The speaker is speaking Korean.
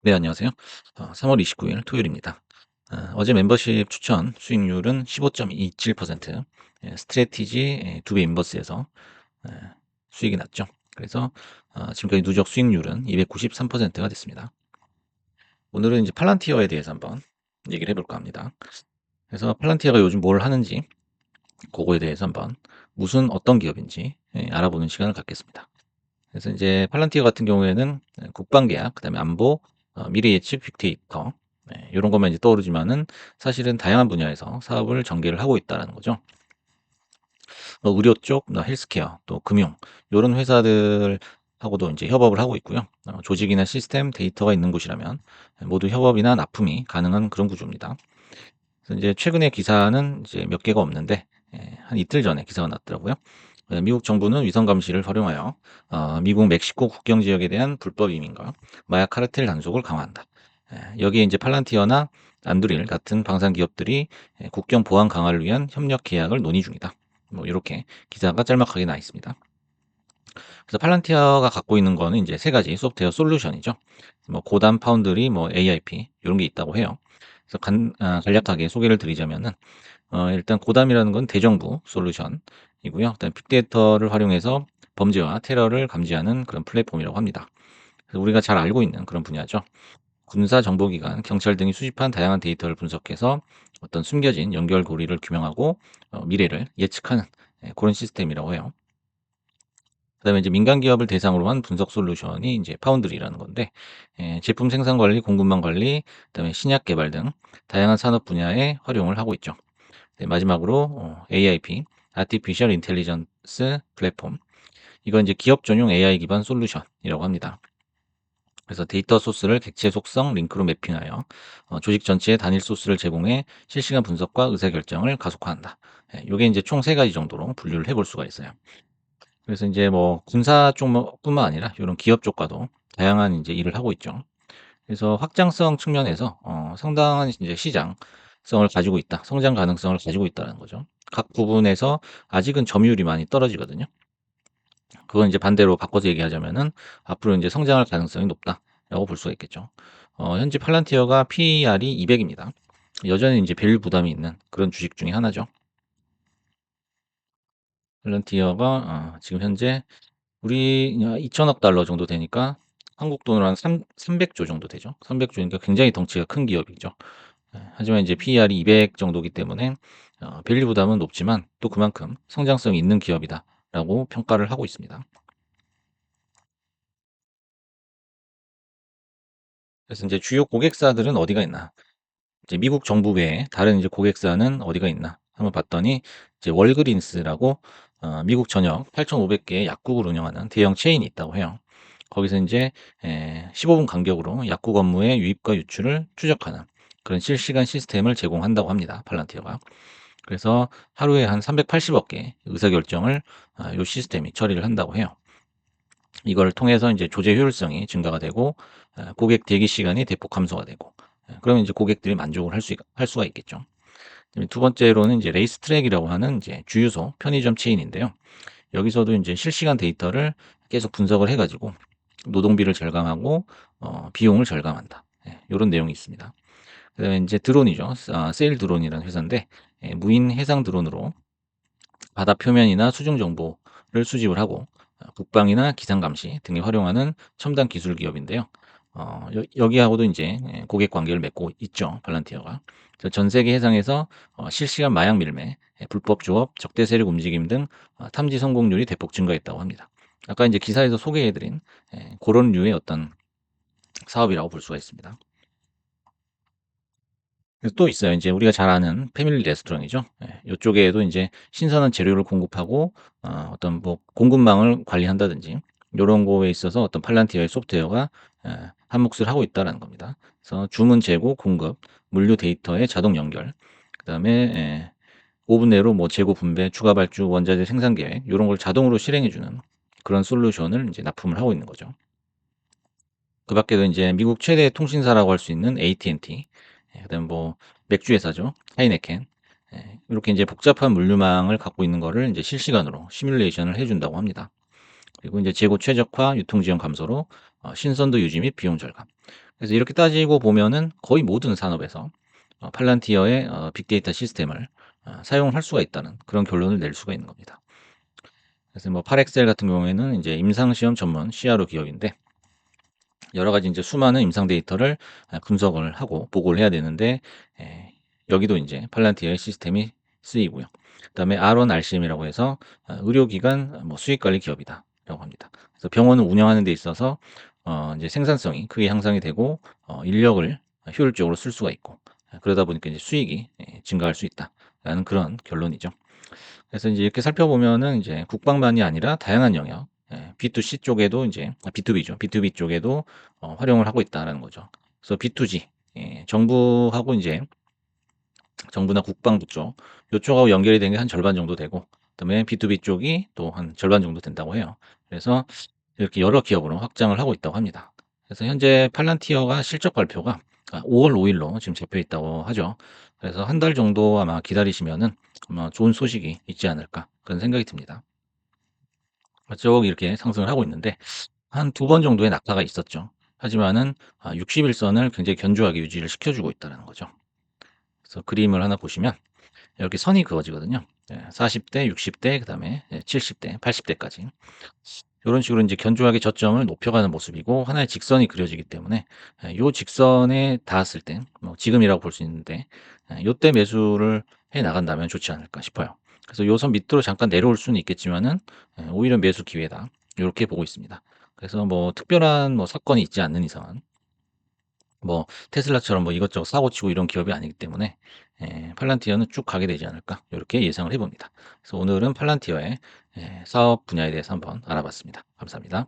네, 안녕하세요. 3월 29일 토요일입니다. 어제 멤버십 추천 수익률은 15.27%, 스트레티지 2배 인버스에서 예, 수익이 났죠. 그래서 지금까지 누적 수익률은 293%가 됐습니다. 오늘은 이제 팔란티어에 대해서 한번 얘기를 해볼까 합니다. 그래서 팔란티어가 요즘 뭘 하는지, 그거에 대해서 한번 무슨 어떤 기업인지 알아보는 시간을 갖겠습니다. 그래서 이제 팔란티어 같은 경우에는 국방 계약, 그다음에 안보, 미래 예측, 빅데이터 요런 것만 이제 떠오르지만은 사실은 다양한 분야에서 사업을 전개를 하고 있다라는 거죠. 뭐 의료 쪽, 헬스케어, 또 금융 요런 회사들하고도 이제 협업을 하고 있고요. 조직이나 시스템, 데이터가 있는 곳이라면 모두 협업이나 납품이 가능한 그런 구조입니다. 그래서 이제 최근에 기사는 이제 몇 개가 없는데 한 이틀 전에 기사가 났더라고요. 미국 정부는 위성 감시를 활용하여 미국 멕시코 국경 지역에 대한 불법 이민과 마약 카르텔 단속을 강화한다. 여기에 이제 팔란티어나 안드릴 같은 방산 기업들이 국경 보안 강화를 위한 협력 계약을 논의 중이다. 뭐 이렇게 기사가 짤막하게 나 있습니다. 그래서 팔란티어가 갖고 있는 거는 이제 세 가지 소프트웨어 솔루션이죠. 뭐 고단 파운드리, 뭐 AIP 이런 게 있다고 해요. 그래서 간략하게 소개를 드리자면은 일단 고담이라는 건 대정부 솔루션이고요. 그다음에 빅데이터를 활용해서 범죄와 테러를 감지하는 그런 플랫폼이라고 합니다. 그래서 우리가 잘 알고 있는 그런 분야죠. 군사 정보기관, 경찰 등이 수집한 다양한 데이터를 분석해서 어떤 숨겨진 연결고리를 규명하고 미래를 예측하는 그런 시스템이라고 해요. 그다음에 이제 민간 기업을 대상으로 한 분석 솔루션이 이제 파운드리라는 건데 제품 생산 관리, 공급망 관리, 그다음에 신약 개발 등 다양한 산업 분야에 활용을 하고 있죠. 네, 마지막으로 AIP, Artificial Intelligence 플랫폼. 이건 이제 기업 전용 AI 기반 솔루션이라고 합니다. 그래서 데이터 소스를 객체 속성 링크로 매핑하여 조직 전체에 단일 소스를 제공해 실시간 분석과 의사결정을 가속화한다. 이게 이제 총 세 가지 정도로 분류를 해볼 수가 있어요. 그래서 이제 뭐 군사 쪽뿐만 아니라 이런 기업 쪽과도 다양한 이제 일을 하고 있죠. 그래서 확장성 측면에서 상당한 이제 시장성을 가지고 있다. 성장 가능성을 가지고 있다는 거죠. 각 부분에서 아직은 점유율이 많이 떨어지거든요. 그건 이제 반대로 바꿔서 얘기하자면은 앞으로 이제 성장할 가능성이 높다라고 볼 수가 있겠죠. 현재 팔란티어가 PER이 200입니다. 여전히 이제 밸류 부담이 있는 그런 주식 중에 하나죠. 팔란티어가 지금 현재 우리 2천억 달러 정도 되니까 한국 돈으로 한 300조 정도 되죠. 300조니까 굉장히 덩치가 큰 기업이죠. 하지만 이제 PER이 200 정도기 때문에 밸류 부담은 높지만 또 그만큼 성장성이 있는 기업이다라고 평가를 하고 있습니다. 그래서 이제 주요 고객사들은 어디가 있나? 이제 미국 정부 외에 다른 이제 고객사는 어디가 있나? 한번 봤더니 이제 월그린스라고 미국 전역 8,500개의 약국을 운영하는 대형 체인이 있다고 해요. 거기서 이제 15분 간격으로 약국 업무의 유입과 유출을 추적하는 그런 실시간 시스템을 제공한다고 합니다. 팔란티어가. 그래서 하루에 한 380억 개 의사결정을 요 시스템이 처리를 한다고 해요. 이걸 통해서 이제 조제 효율성이 증가가 되고 고객 대기 시간이 대폭 감소가 되고 그러면 이제 고객들이 만족을 할 수가 있겠죠. 그다음에 두 번째로는 이제 레이스 트랙이라고 하는 이제 주유소 편의점 체인인데요. 여기서도 이제 실시간 데이터를 계속 분석을 해가지고 노동비를 절감하고 비용을 절감한다. 이런 내용이 있습니다. 그다음에 이제 드론이죠. 세일 드론이라는 회사인데 무인 해상 드론으로 바다 표면이나 수중 정보를 수집을 하고 국방이나 기상 감시 등에 활용하는 첨단 기술 기업인데요. 여기하고도 이제 고객 관계를 맺고 있죠. 발란티어가. 그래서 전 세계 해상에서 실시간 마약 밀매, 불법 조업, 적대 세력 움직임 등 탐지 성공률이 대폭 증가했다고 합니다. 아까 이제 기사에서 소개해드린 그런 류의 어떤 사업이라고 볼 수가 있습니다. 그래서 또 있어요. 이제 우리가 잘 아는 패밀리 레스토랑이죠. 요쪽에도 이제 신선한 재료를 공급하고 어떤 뭐 공급망을 관리한다든지 요런 거에 있어서 어떤 팔란티어의 소프트웨어가 한 몫을 하고 있다라는 겁니다. 그래서 주문 재고, 공급, 물류 데이터의 자동 연결, 그다음에 예 5분 내로 뭐 재고 분배, 추가 발주, 원자재 생산 계획 요런 걸 자동으로 실행해 주는 그런 솔루션을 이제 납품을 하고 있는 거죠. 그 밖에도 인제 미국 최대 통신사라고 할 수 있는 AT&T, 그다음에 뭐 맥주 회사죠. 하이네켄. 요렇게 인제 복잡한 물류망을 갖고 있는 거를 인제 실시간으로 시뮬레이션을 해 준다고 합니다. 그리고 인제 재고 최적화, 유통 지연 감소로 신선도 유지 및 비용 절감. 그래서 이렇게 따지고 보면은 거의 모든 산업에서 팔란티어의 빅데이터 시스템을 사용할 수가 있다는 그런 결론을 낼 수가 있는 겁니다. 그래서 뭐 팔엑셀 같은 경우에는 이제 임상시험 전문 CRO 기업인데 여러 가지 이제 수많은 임상 데이터를 분석을 하고 보고를 해야 되는데 예, 여기도 이제 팔란티어의 시스템이 쓰이고요. 그다음에 R1 RCM이라고 해서 의료기관 뭐 수익관리 기업이다라고 합니다. 그래서 병원을 운영하는 데 있어서 이제 생산성이 크게 향상이 되고 인력을 효율적으로 쓸 수가 있고 그러다 보니까 이제 수익이 증가할 수 있다라는 그런 결론이죠. 그래서 이제 이렇게 살펴보면은 이제 국방만이 아니라 다양한 영역, B2C 쪽에도 이제 B2B죠. B2B 쪽에도 활용을 하고 있다라는 거죠. 그래서 B2G, 정부하고 이제 정부나 국방부 쪽, 요쪽하고 연결이 된 게 한 절반 정도 되고, 그다음에 B2B 쪽이 또 한 절반 정도 된다고 해요. 그래서 이렇게 여러 기업으로 확장을 하고 있다고 합니다. 그래서 현재 팔란티어가 실적 발표가 5월 5일로 지금 잡혀 있다고 하죠. 그래서 한 달 정도 아마 기다리시면은 아마 좋은 소식이 있지 않을까 그런 생각이 듭니다. 쭉 이렇게 상승을 하고 있는데 한 두 번 정도의 낙하가 있었죠. 하지만은 60일선을 굉장히 견조하게 유지를 시켜주고 있다는 거죠. 그래서 그림을 하나 보시면 이렇게 선이 그어지거든요. 40대, 60대, 그다음에 70대, 80대까지. 이런 식으로 이제 견조하게 저점을 높여가는 모습이고 하나의 직선이 그려지기 때문에 요 직선에 닿았을 때 뭐 지금이라고 볼 수 있는데 요때 매수를 해 나간다면 좋지 않을까 싶어요. 그래서 요 선 밑으로 잠깐 내려올 수는 있겠지만은 오히려 매수 기회다. 요렇게 보고 있습니다. 그래서 뭐 특별한 뭐 사건이 있지 않는 이상은 뭐 테슬라처럼 뭐 이것저것 사고 치고 이런 기업이 아니기 때문에 팔란티어는 쭉 가게 되지 않을까 요렇게 예상을 해 봅니다. 그래서 오늘은 팔란티어의 사업 분야에 대해서 한번 알아봤습니다. 감사합니다.